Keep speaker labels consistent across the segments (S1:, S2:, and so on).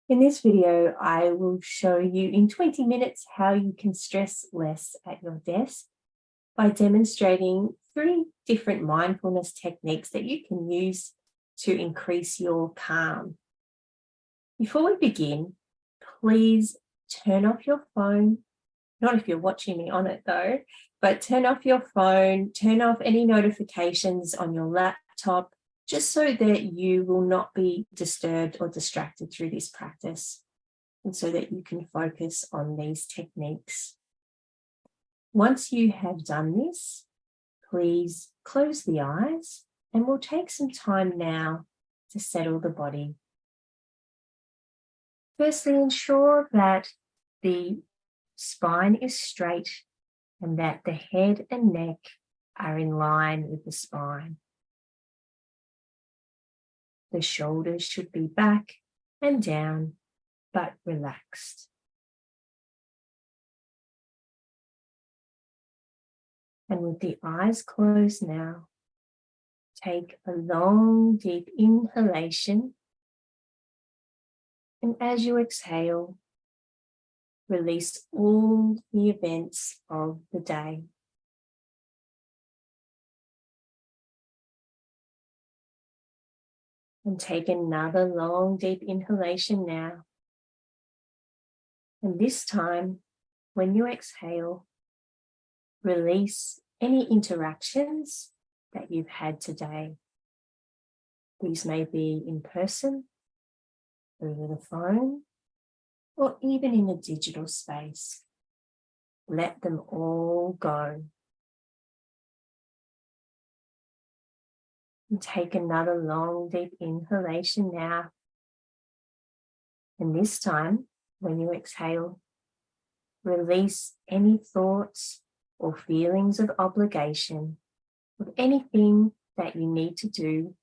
S1: In this video, I will show you in 20 minutes how you can stress less at your desk by demonstrating 3 different mindfulness techniques that you can use to increase your calm. Before we begin, please turn off your phone, not if you're watching me on it though, but turn off your phone, turn off any notifications on your laptop, just so that you will not be disturbed or distracted through this practice, and so that you can focus on these techniques. Once you have done this, please close the eyes, and we'll take some time now to settle the body. Firstly, ensure that the spine is straight and that the head and neck are in line with the spine. The shoulders should be back and down, but relaxed. And with the eyes closed now, take a long, deep inhalation. And as you exhale, release all the events of the day. And take another long, deep inhalation now. And this time, when you exhale, release any interactions that you've had today. These may be in person, over the phone, or even in a digital space. Let them all go. And take another long, deep inhalation now. And this time, when you exhale, release any thoughts or feelings of obligation of anything that you need to do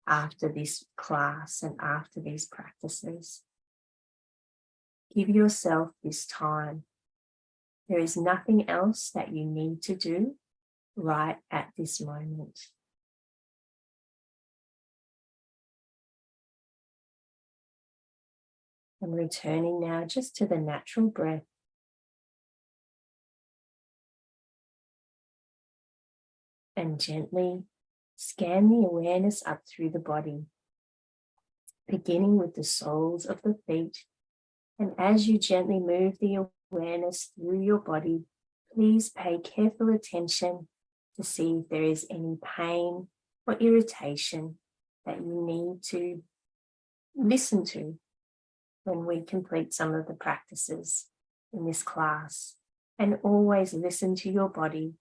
S1: after this class and after these practices. Give yourself this time. There is nothing else that you need to do right at this moment. And returning now just to the natural breath. And gently scan the awareness up through the body, beginning with the soles of the feet. And as you gently move the awareness through your body, please pay careful attention to see if there is any pain or irritation that you need to listen to when we complete some of the practices in this class. And always listen to your body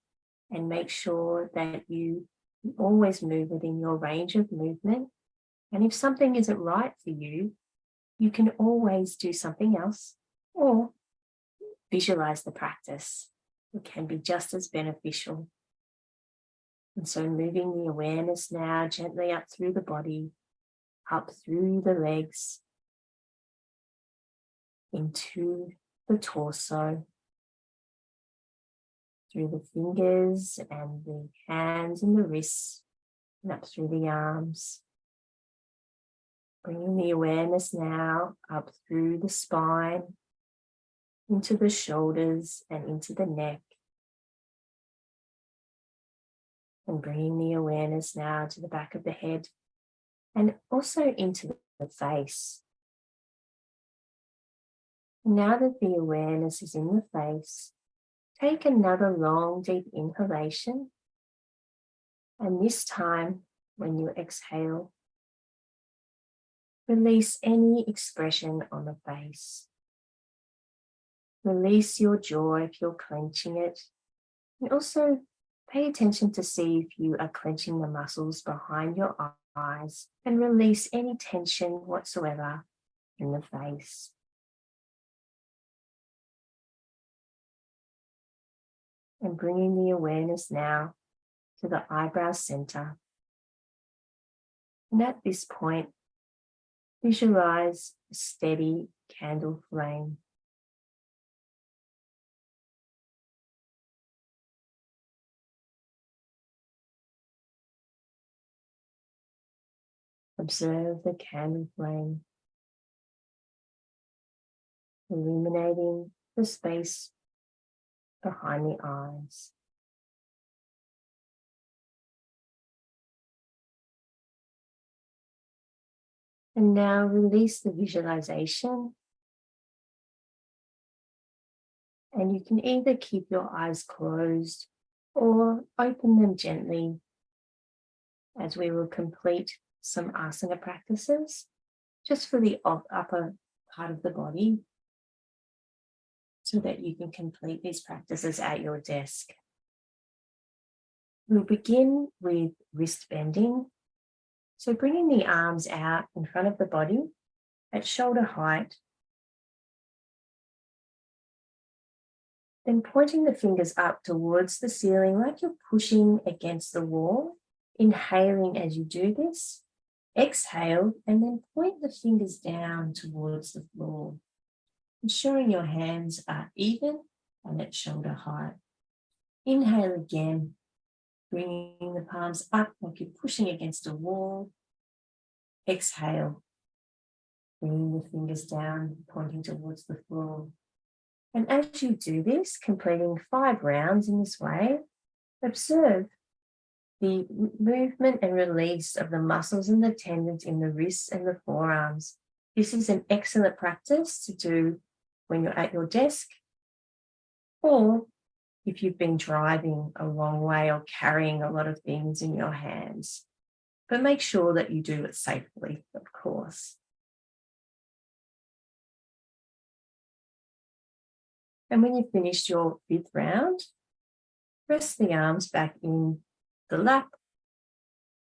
S1: and make sure that you always move within your range of movement. And if something isn't right for you, you can always do something else or visualize the practice. It can be just as beneficial. And so moving the awareness now gently up through the body, up through the legs, into the torso, through the fingers and the hands and the wrists, and up through the arms. Bringing the awareness now up through the spine, into the shoulders and into the neck. And bringing the awareness now to the back of the head and also into the face. Now that the awareness is in the face, take another long, deep inhalation. And this time, when you exhale, release any expression on the face. Release your jaw if you're clenching it. And also pay attention to see if you are clenching the muscles behind your eyes, and release any tension whatsoever in the face. And bringing the awareness now to the eyebrow center. And at this point, visualize a steady candle flame. Observe the candle flame illuminating the space behind the eyes. And now release the visualization. And you can either keep your eyes closed or open them gently as we will complete some asana practices just for the upper part of the body so that you can complete these practices at your desk. We'll begin with wrist bending. So bringing the arms out in front of the body at shoulder height, then pointing the fingers up towards the ceiling like you're pushing against the wall, inhaling as you do this, exhale, and then point the fingers down towards the floor, ensuring your hands are even and at shoulder height. Inhale again, bringing the palms up like you're pushing against a wall. Exhale, bringing the fingers down, pointing towards the floor. And as you do this, completing 5 rounds in this way, observe the movement and release of the muscles and the tendons in the wrists and the forearms. This is an excellent practice to do when you're at your desk or if you've been driving a long way or carrying a lot of things in your hands. But make sure that you do it safely, of course. And when you've finished your 5th round, press the arms back in the lap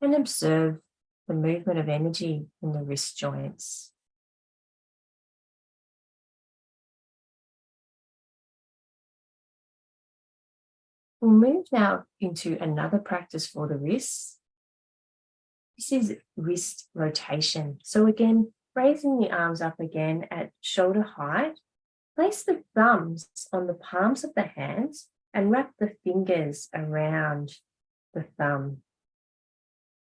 S1: and observe the movement of energy in the wrist joints. We'll move now into another practice for the wrists. This is wrist rotation. So again, raising the arms up again at shoulder height, place the thumbs on the palms of the hands and wrap the fingers around the thumb.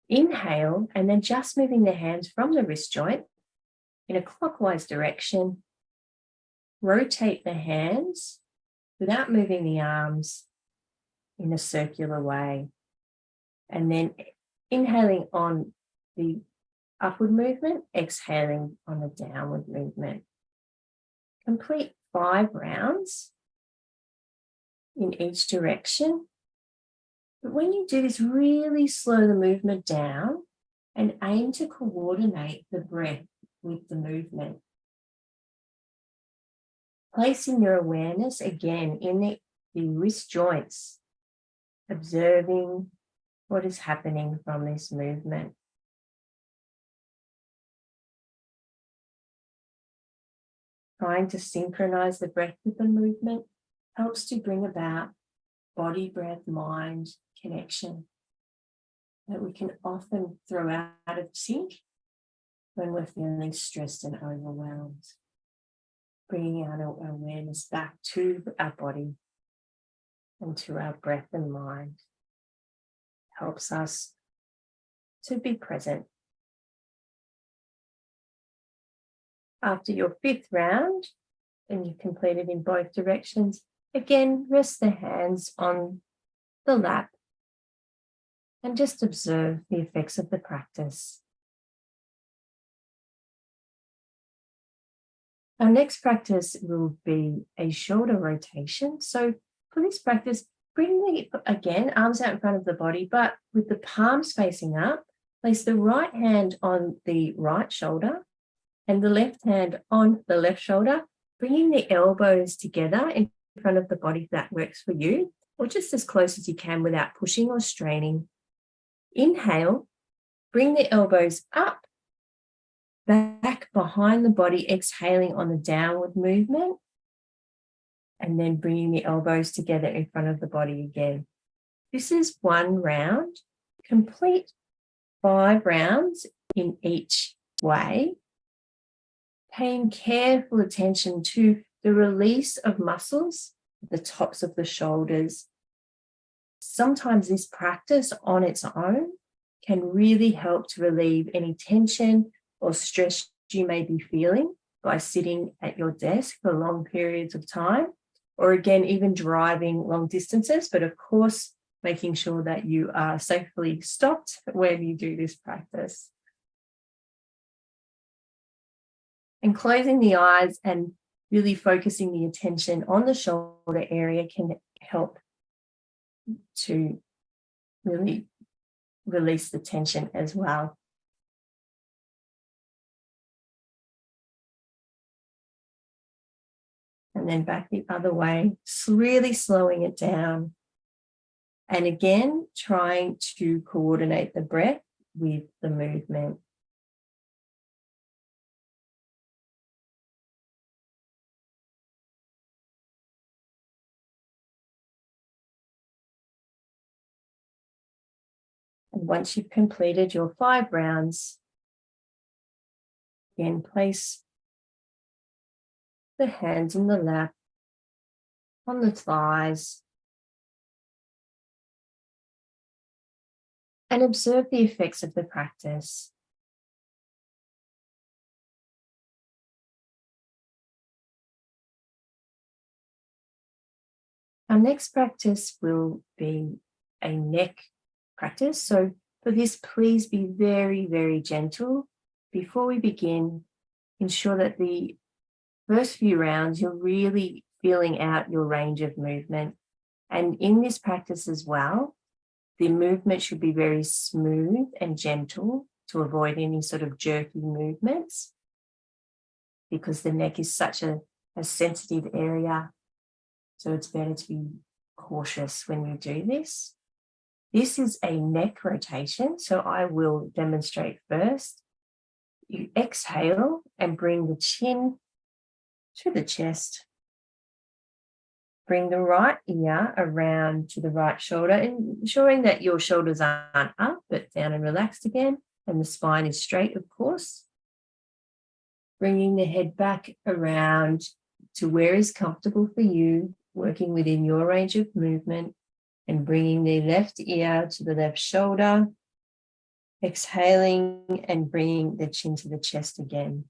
S1: Inhale, and then just moving the hands from the wrist joint in a clockwise direction. Rotate the hands without moving the arms in a circular way. And then inhaling on the upward movement, exhaling on the downward movement. Complete 5 rounds in each direction. But when you do this, really slow the movement down and aim to coordinate the breath with the movement. Placing your awareness again in the wrist joints, observing what is happening from this movement. Trying to synchronize the breath with the movement helps to bring about body, breath, mind connection that we can often throw out of sync when we're feeling stressed and overwhelmed. Bringing our awareness back to our body and to our breath and mind helps us to be present. After your 5th round, and you've completed in both directions, again, rest the hands on the lap and just observe the effects of the practice. Our next practice will be a shoulder rotation. So for this practice, bring again, arms out in front of the body, but with the palms facing up, place the right hand on the right shoulder and the left hand on the left shoulder, bringing the elbows together in front of the body if that works for you, or just as close as you can without pushing or straining. Inhale, bring the elbows up, back behind the body, exhaling on the downward movement, and then bringing the elbows together in front of the body again. This is 1 round. Complete 5 rounds in each way, paying careful attention to the release of muscles at the tops of the shoulders. Sometimes this practice on its own can really help to relieve any tension or stress you may be feeling by sitting at your desk for long periods of time, or again, even driving long distances. But of course, making sure that you are safely stopped when you do this practice. And closing the eyes and really focusing the attention on the shoulder area can help to really release the tension as well. And then back the other way, really slowing it down. And again, trying to coordinate the breath with the movement. And once you've completed your 5 rounds, again, place the hands in the lap, on the thighs, and observe the effects of the practice. Our next practice will be a neck practice. So for this, please be very, very gentle. Before we begin, ensure that the first few rounds, you're really feeling out your range of movement. And in this practice as well, the movement should be very smooth and gentle to avoid any sort of jerky movements, because the neck is such a sensitive area. So it's better to be cautious when you do this. This is a neck rotation, so I will demonstrate first. You exhale and bring the chin to the chest. Bring the right ear around to the right shoulder, ensuring that your shoulders aren't up but down and relaxed again, and the spine is straight, of course. Bringing the head back around to where is comfortable for you, working within your range of movement, and bringing the left ear to the left shoulder, exhaling and bringing the chin to the chest again.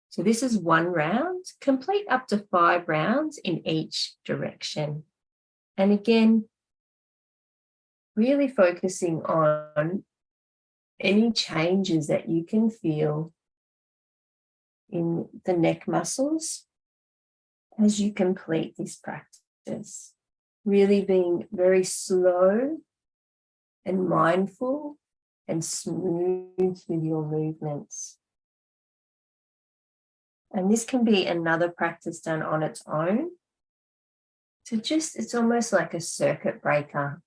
S1: So this is 1 round. Complete up to 5 rounds in each direction. And again, really focusing on any changes that you can feel in the neck muscles as you complete this practice. Really being very slow and mindful and smooth with your movements. And this can be another practice done on its own. So it's almost like a circuit breaker.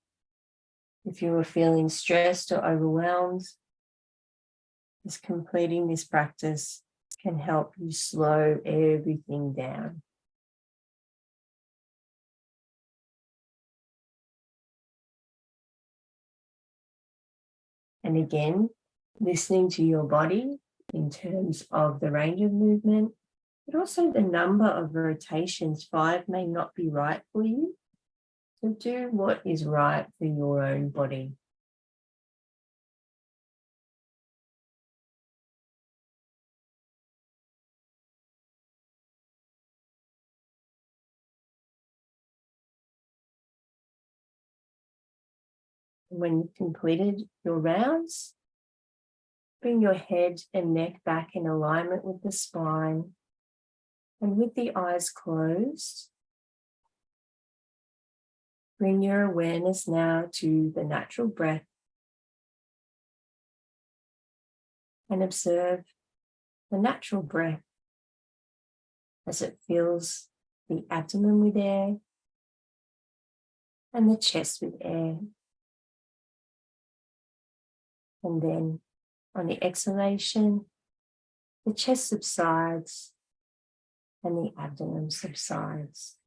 S1: If you were feeling stressed or overwhelmed, just completing this practice can help you slow everything down. And again, listening to your body in terms of the range of movement, but also the number of rotations. 5 may not be right for you. So do what is right for your own body. When you've completed your rounds, bring your head and neck back in alignment with the spine, and with the eyes closed, bring your awareness now to the natural breath and observe the natural breath as it fills the abdomen with air and the chest with air. And then on the exhalation, the chest subsides and the abdomen subsides.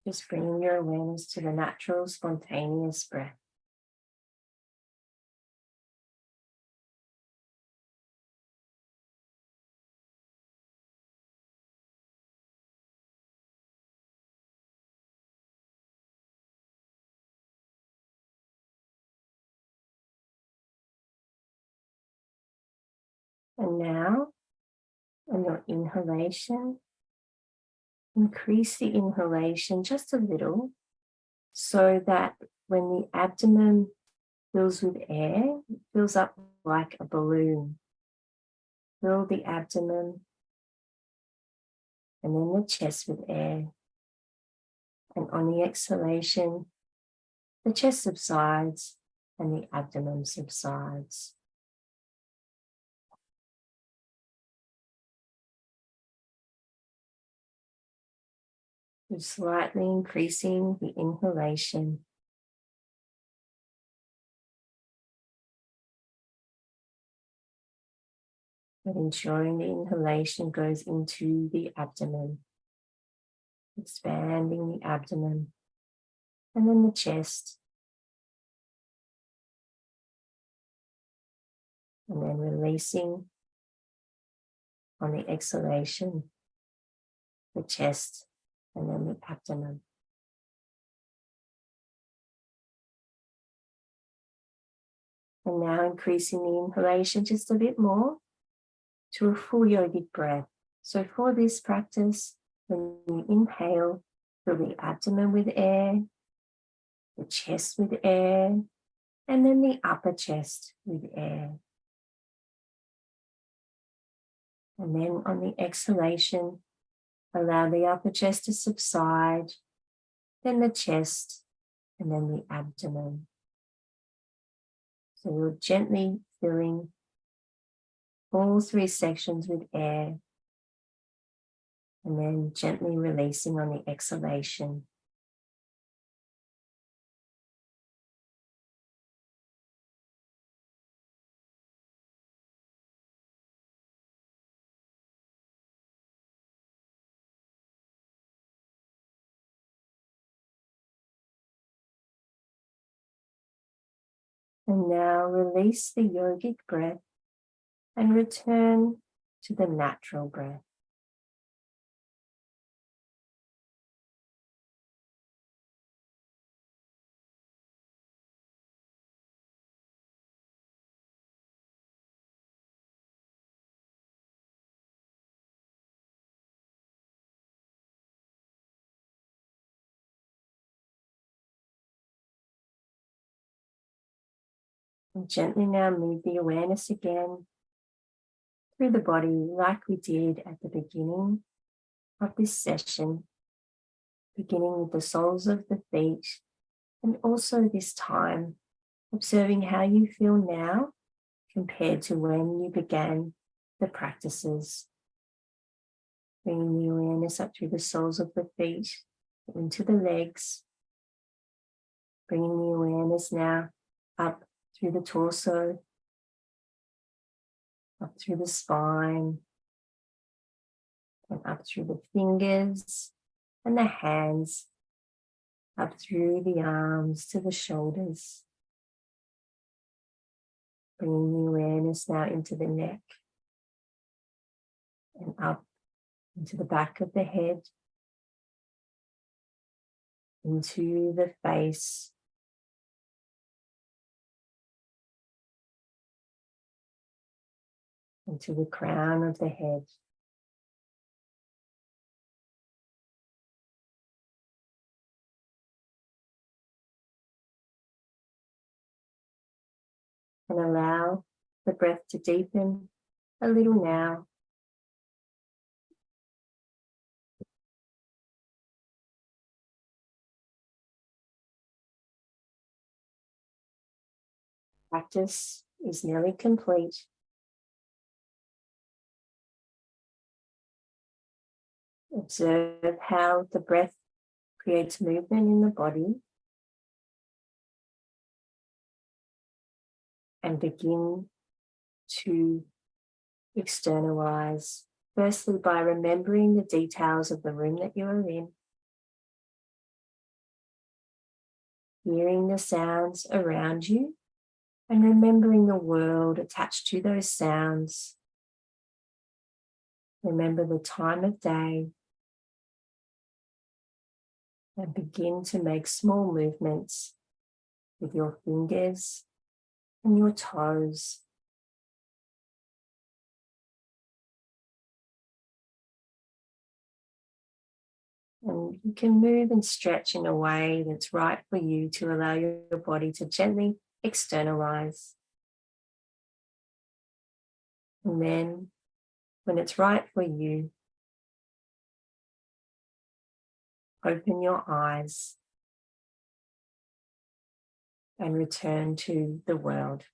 S1: Just bringing your awareness to the natural, spontaneous breath. And now, on your inhalation, increase the inhalation just a little so that when the abdomen fills with air, it fills up like a balloon. Fill the abdomen and then the chest with air. And on the exhalation, the chest subsides and the abdomen subsides. We're slightly increasing the inhalation. But ensuring the inhalation goes into the abdomen, expanding the abdomen, and then the chest, and then releasing on the exhalation, the chest, and then the abdomen. And now increasing the inhalation just a bit more to a full yogic breath. So for this practice, when you inhale, fill the abdomen with air, the chest with air, and then the upper chest with air. And then on the exhalation, allow the upper chest to subside, then the chest, and then the abdomen. So you're gently filling all three sections with air, and then gently releasing on the exhalation. And now release the yogic breath and return to the natural breath. And gently now move the awareness again through the body like we did at the beginning of this session, beginning with the soles of the feet, and also this time observing how you feel now compared to when you began the practices. Bringing the awareness up through the soles of the feet, into the legs, bringing the awareness now up through the torso, up through the spine, and up through the fingers and the hands, up through the arms to the shoulders. Bringing the awareness now into the neck and up into the back of the head, into the face, into the crown of the head. And allow the breath to deepen a little now. Practice is nearly complete. Observe how the breath creates movement in the body, and begin to externalize, firstly by remembering the details of the room that you are in, hearing the sounds around you, and remembering the world attached to those sounds. Remember the time of day, and begin to make small movements with your fingers and your toes. And you can move and stretch in a way that's right for you to allow your body to gently externalize. And then, when it's right for you, open your eyes and return to the world.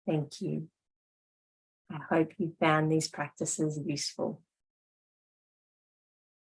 S1: Thank you. I hope you found these practices useful.